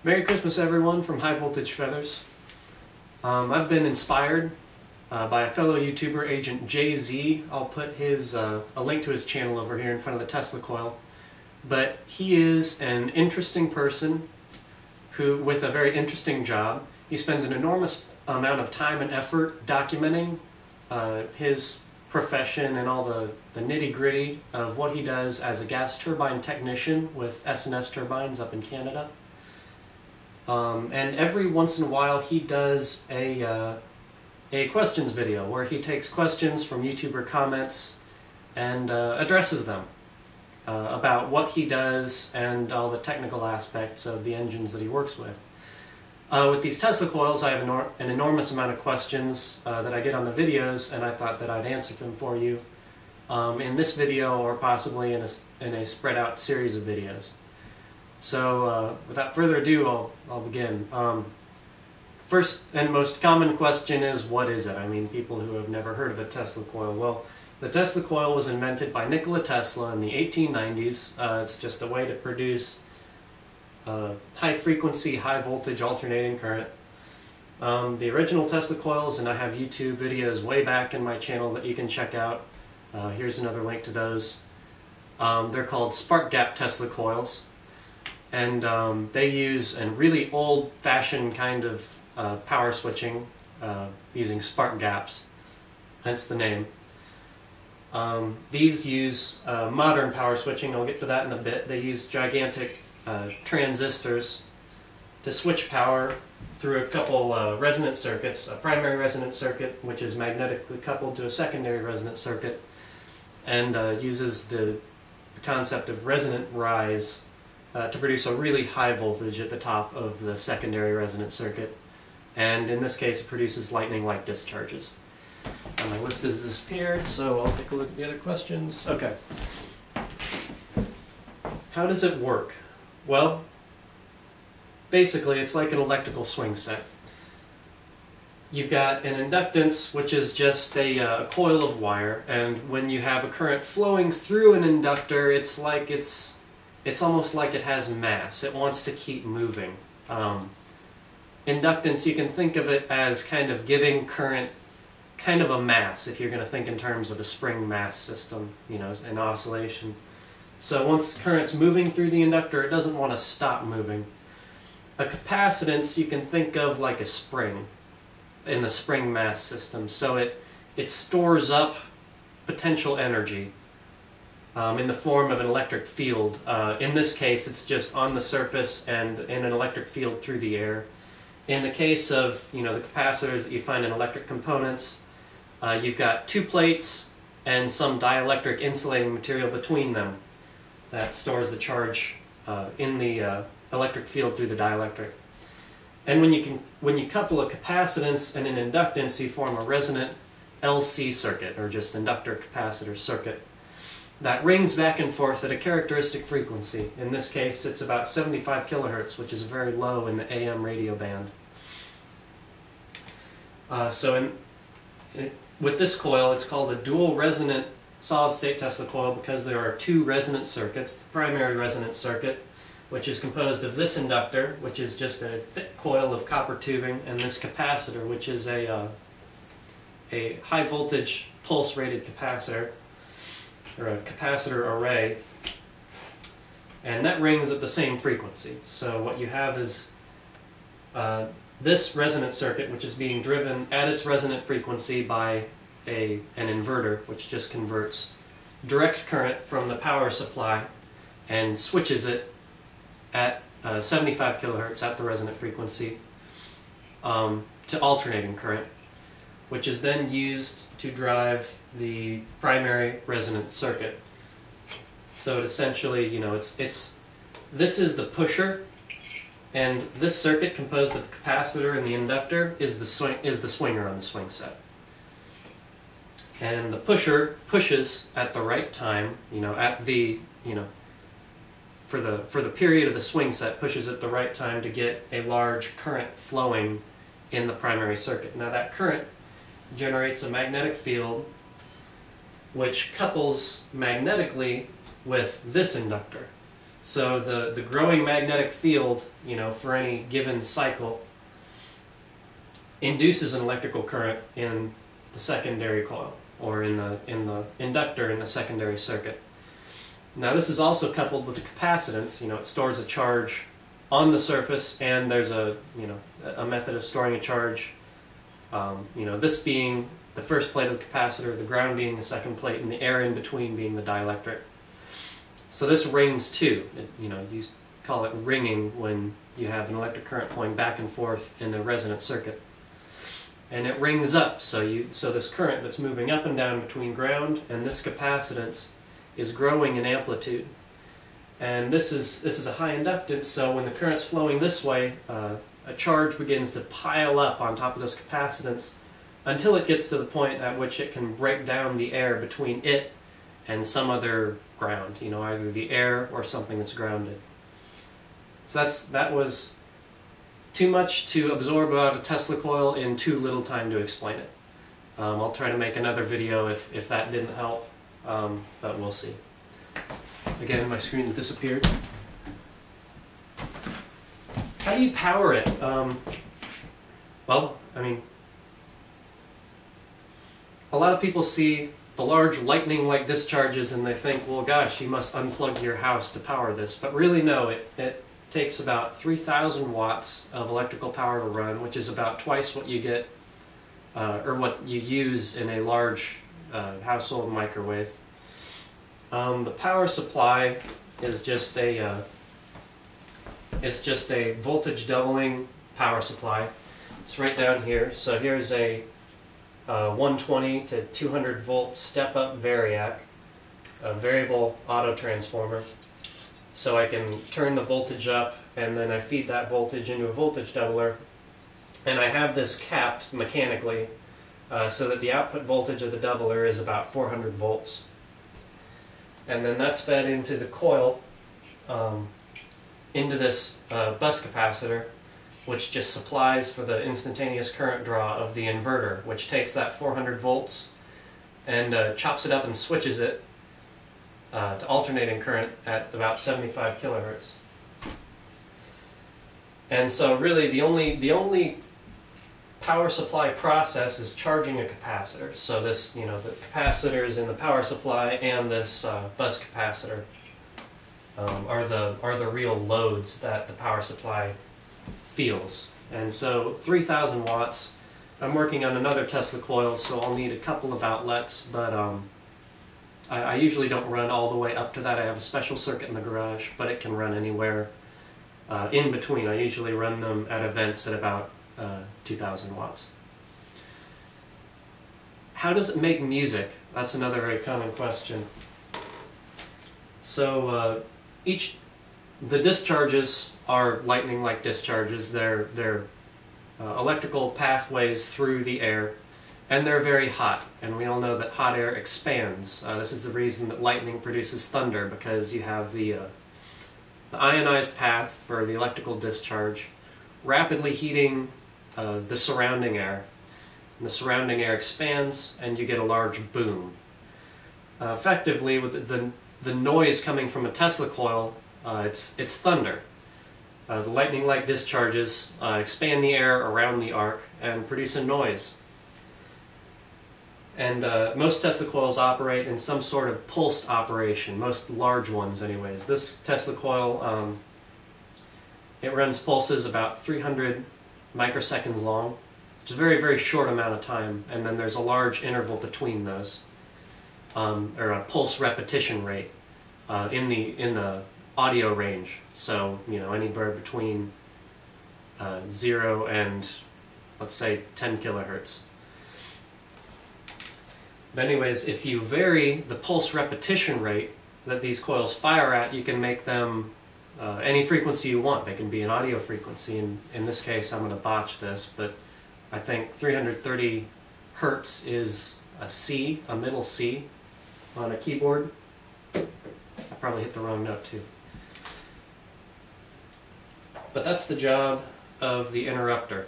Merry Christmas, everyone, from High Voltage Feathers. I've been inspired by a fellow YouTuber, Agent JZ. I'll put a link to his channel over here in front of the Tesla coil. But he is an interesting person with a very interesting job. He spends an enormous amount of time and effort documenting his profession and all the nitty-gritty of what he does as a gas turbine technician with S&S turbines up in Canada. And every once in a while he does a questions video where he takes questions from YouTuber comments and addresses them about what he does and all the technical aspects of the engines that he works with. With these Tesla coils, I have an enormous amount of questions that I get on the videos, and I thought that I'd answer them for you in this video or possibly in a spread out series of videos. So without further ado, I'll begin. First and most common question is, what is it? I mean, people who have never heard of a Tesla coil. Well, the Tesla coil was invented by Nikola Tesla in the 1890s. It's just a way to produce high frequency, high voltage alternating current. The original Tesla coils, and I have YouTube videos way back in my channel that you can check out. Here's another link to those. They're called spark gap Tesla coils. And they use a really old-fashioned kind of power switching using spark gaps, hence the name. These use modern power switching. I'll get to that in a bit. They use gigantic transistors to switch power through a couple resonant circuits, a primary resonant circuit, which is magnetically coupled to a secondary resonant circuit, and uses the concept of resonant rise to produce a really high voltage at the top of the secondary resonant circuit. And in this case, it produces lightning-like discharges. And my list has disappeared, so I'll take a look at the other questions. Okay. How does it work? Well, basically, it's like an electrical swing set. You've got an inductance, which is just a coil of wire, and when you have a current flowing through an inductor, it's almost like it has mass. It wants to keep moving. Inductance, you can think of it as kind of giving current kind of a mass, if you're going to think in terms of a spring mass system, you know, an oscillation. So once current's moving through the inductor, it doesn't want to stop moving. A capacitance you can think of like a spring in the spring mass system. So it stores up potential energy in the form of an electric field. In this case, it's just on the surface and in an electric field through the air. In the case of, you know, the capacitors that you find in electric components, you've got two plates and some dielectric insulating material between them that stores the charge in the electric field through the dielectric. And when you couple a capacitance and an inductance, you form a resonant LC circuit, or just inductor capacitor circuit, that rings back and forth at a characteristic frequency. In this case, it's about 75 kilohertz, which is very low in the AM radio band. With this coil, it's called a dual resonant solid-state Tesla coil because there are two resonant circuits. The primary resonant circuit, which is composed of this inductor, which is just a thick coil of copper tubing, and this capacitor, which is a high-voltage pulse-rated capacitor, or a capacitor array, and that rings at the same frequency. So what you have is this resonant circuit, which is being driven at its resonant frequency by an inverter, which just converts direct current from the power supply and switches it at 75 kilohertz at the resonant frequency to alternating current, which is then used to drive the primary resonant circuit. So it essentially, you know, this is the pusher, and this circuit composed of the capacitor and the inductor is the swinger on the swing set. And the pusher pushes at the right time, you know, for the period of the swing set, pushes at the right time to get a large current flowing in the primary circuit. Now that current generates a magnetic field which couples magnetically with this inductor. So the growing magnetic field, for any given cycle, induces an electrical current in the secondary coil, or in the inductor in the secondary circuit. Now this is also coupled with the capacitance. It stores a charge on the surface, and there's a method of storing a charge. This being the first plate of the capacitor, the ground being the second plate, and the air in between being the dielectric. So this rings too. You call it ringing when you have an electric current flowing back and forth in a resonant circuit. And it rings up, so this current that's moving up and down between ground and this capacitance is growing in amplitude. And this is a high inductance, so when the current's flowing this way, a charge begins to pile up on top of this capacitance until it gets to the point at which it can break down the air between it and some other ground, either the air or something that's grounded. So that was too much to absorb about a Tesla coil in too little time to explain it. I'll try to make another video if that didn't help, but we'll see. Again, my screen's disappeared. How do you power it? Well, a lot of people see the large lightning-like discharges and they think, well, gosh, you must unplug your house to power this. But really, no, it takes about 3,000 watts of electrical power to run, which is about twice what you get, or what you use in a large household microwave. The power supply is just a voltage doubling power supply. It's right down here. So here's a 120 to 200 volt step-up variac, a variable auto transformer. So I can turn the voltage up, and then I feed that voltage into a voltage doubler, and I have this capped mechanically so that the output voltage of the doubler is about 400 volts. And then that's fed into the coil, into this bus capacitor, which just supplies for the instantaneous current draw of the inverter, which takes that 400 volts and chops it up and switches it to alternating current at about 75 kilohertz. And so really the only power supply process is charging a capacitor. So this, the capacitor is in the power supply, and this bus capacitor are the real loads that the power supply feels. And so 3,000 watts. I'm working on another Tesla coil, so I'll need a couple of outlets, but I usually don't run all the way up to that. I have a special circuit in the garage, but it can run anywhere in between. I usually run them at events at about 2,000 watts. How does it make music? That's another very common question. So the discharges are lightning-like discharges. They're electrical pathways through the air, and they're very hot. And we all know that hot air expands. This is the reason that lightning produces thunder, because you have the ionized path for the electrical discharge rapidly heating the surrounding air. And the surrounding air expands, and you get a large boom. Effectively, with the noise coming from a Tesla coil, it's thunder. The lightning-like discharges expand the air around the arc and produce a noise. And most Tesla coils operate in some sort of pulsed operation, most large ones anyways. This Tesla coil, it runs pulses about 300 microseconds long, which is a very, very short amount of time, and then there's a large interval between those, or a pulse repetition rate in the audio range. So, anywhere between 0 and, let's say, 10 kilohertz. But anyways, if you vary the pulse repetition rate that these coils fire at, you can make them any frequency you want. They can be an audio frequency. In this case, I'm going to botch this, but I think 330 hertz is a C, a middle C on a keyboard. I probably hit the wrong note too. But that's the job of the interrupter.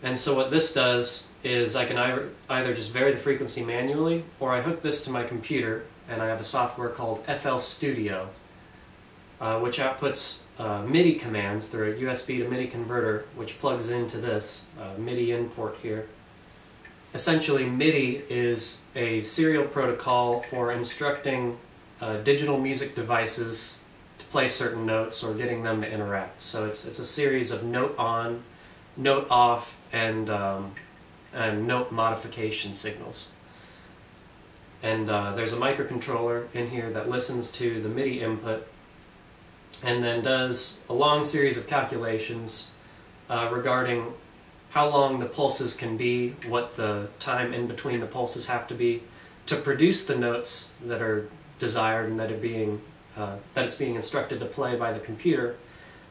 And so what this does is I can either just vary the frequency manually, or I hook this to my computer, and I have a software called FL Studio. which outputs MIDI commands through a USB to MIDI converter, which plugs into this MIDI import here. Essentially, MIDI is a serial protocol for instructing digital music devices to play certain notes or getting them to interact. So it's a series of note on, note off, and note modification signals. And there's a microcontroller in here that listens to the MIDI input and then does a long series of calculations regarding how long the pulses can be, what the time in between the pulses have to be, to produce the notes that are desired and that it's being instructed to play by the computer,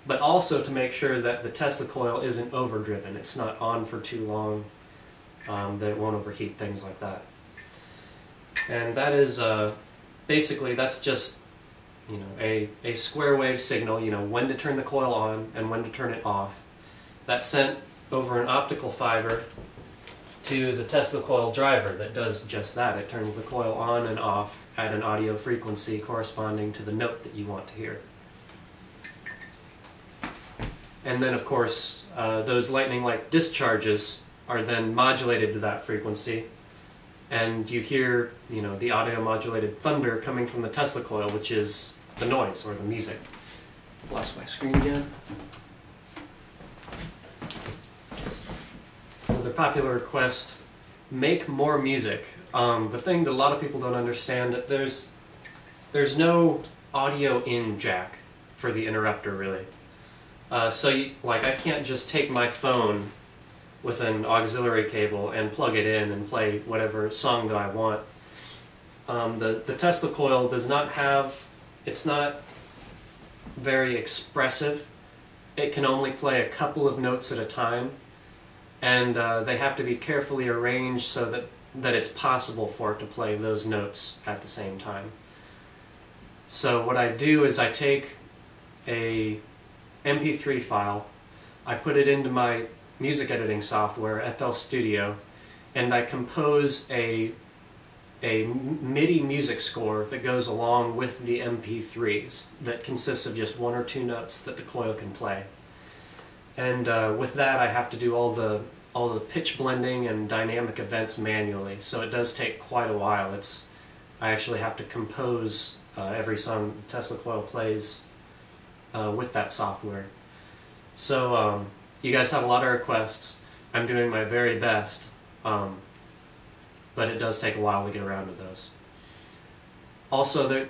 but also to make sure that the Tesla coil isn't overdriven. It's not on for too long, that it won't overheat, things like that. And that is basically, that's just a square wave signal, when to turn the coil on and when to turn it off. That's sent over an optical fiber to the Tesla coil driver that does just that. It turns the coil on and off at an audio frequency corresponding to the note that you want to hear. And then, of course, those lightning-like discharges are then modulated to that frequency, and you hear, the audio-modulated thunder coming from the Tesla coil, which is the noise or the music. Lost my screen again. Another popular request: make more music. The thing that a lot of people don't understand, that there's no audio in jack for the interrupter, really. So I can't just take my phone with an auxiliary cable and plug it in and play whatever song that I want. The Tesla coil does not have, it's not very expressive. It can only play a couple of notes at a time, and they have to be carefully arranged so that it's possible for it to play those notes at the same time. So what I do is I take a MP3 file, I put it into my music editing software, FL Studio, and I compose a MIDI music score that goes along with the MP3s that consists of just one or two notes that the coil can play. And with that, I have to do all the pitch blending and dynamic events manually, so it does take quite a while. I actually have to compose every song Tesla coil plays with that software. So you guys have a lot of requests. I'm doing my very best, but it does take a while to get around to those. Also,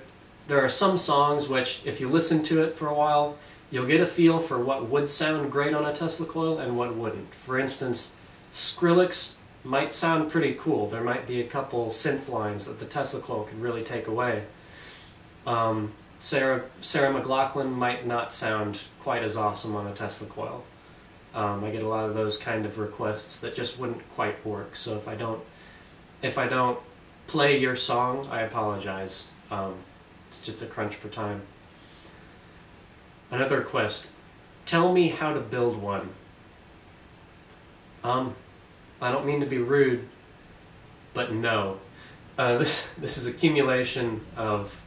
there are some songs which, if you listen to it for a while, you'll get a feel for what would sound great on a Tesla coil and what wouldn't. For instance, Skrillex might sound pretty cool. There might be a couple synth lines that the Tesla coil could really take away. Sarah McLachlan might not sound quite as awesome on a Tesla coil. I get a lot of those kind of requests that just wouldn't quite work. So if I don't play your song, I apologize. It's just a crunch for time. Another request: tell me how to build one. I don't mean to be rude, but no. This is accumulation of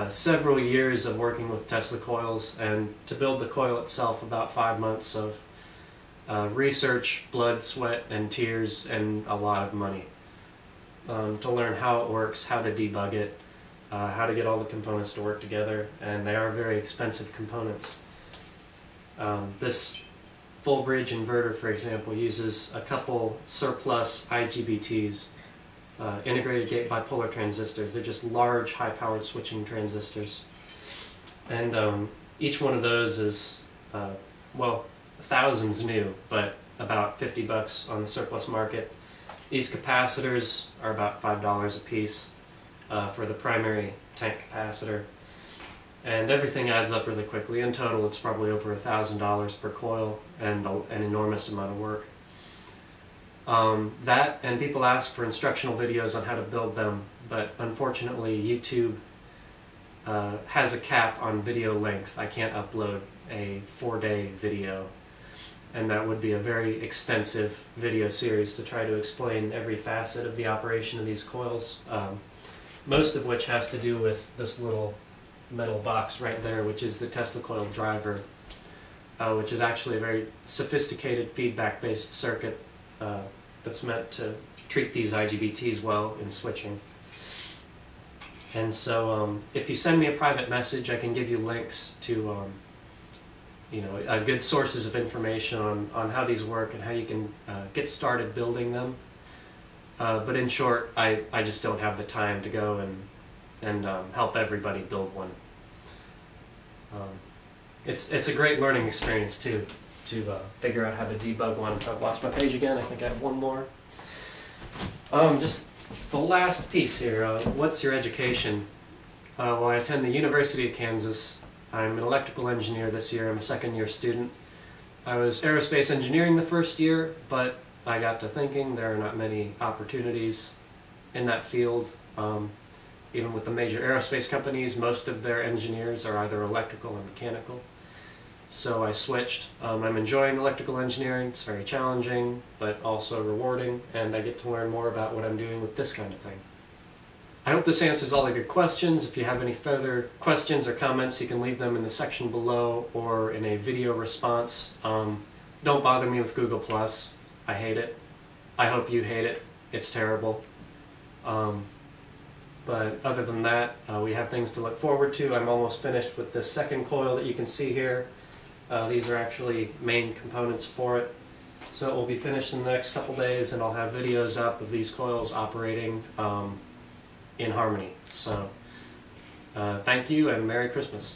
several years of working with Tesla coils, and to build the coil itself, about 5 months of research, blood, sweat, and tears, and a lot of money to learn how it works, how to debug it, how to get all the components to work together, and they are very expensive components. This full bridge inverter, for example, uses a couple surplus IGBTs, integrated gate bipolar transistors. They're just large, high-powered switching transistors. And each one of those is, well, thousands new, but about $50 on the surplus market. These capacitors are about $5 a piece for the primary tank capacitor. And everything adds up really quickly. In total, it's probably over $1,000 per coil, and an enormous amount of work. That, and people ask for instructional videos on how to build them, but unfortunately YouTube has a cap on video length. I can't upload a 4-day video, and that would be a very extensive video series to try to explain every facet of the operation of these coils, most of which has to do with this little metal box right there, which is the Tesla coil driver, which is actually a very sophisticated feedback-based circuit that's meant to treat these IGBTs well in switching. And so if you send me a private message, I can give you links to good sources of information on how these work and how you can get started building them. But in short, I just don't have the time to go and help everybody build one. It's a great learning experience too, to figure out how to debug one. I've lost my page again. I think I have one more. Just the last piece here. What's your education? Well, I attend the University of Kansas. I'm an electrical engineer this year. I'm a second-year student. I was aerospace engineering the first year, but I got to thinking there are not many opportunities in that field. Even with the major aerospace companies, most of their engineers are either electrical or mechanical. So I switched. I'm enjoying electrical engineering. It's very challenging, but also rewarding, and I get to learn more about what I'm doing with this kind of thing. I hope this answers all of your questions. If you have any further questions or comments, you can leave them in the section below or in a video response. Don't bother me with Google+. I hate it. I hope you hate it. It's terrible. But other than that, we have things to look forward to. I'm almost finished with the second coil that you can see here. These are actually main components for it. So it will be finished in the next couple days, and I'll have videos up of these coils operating in harmony. So thank you and Merry Christmas.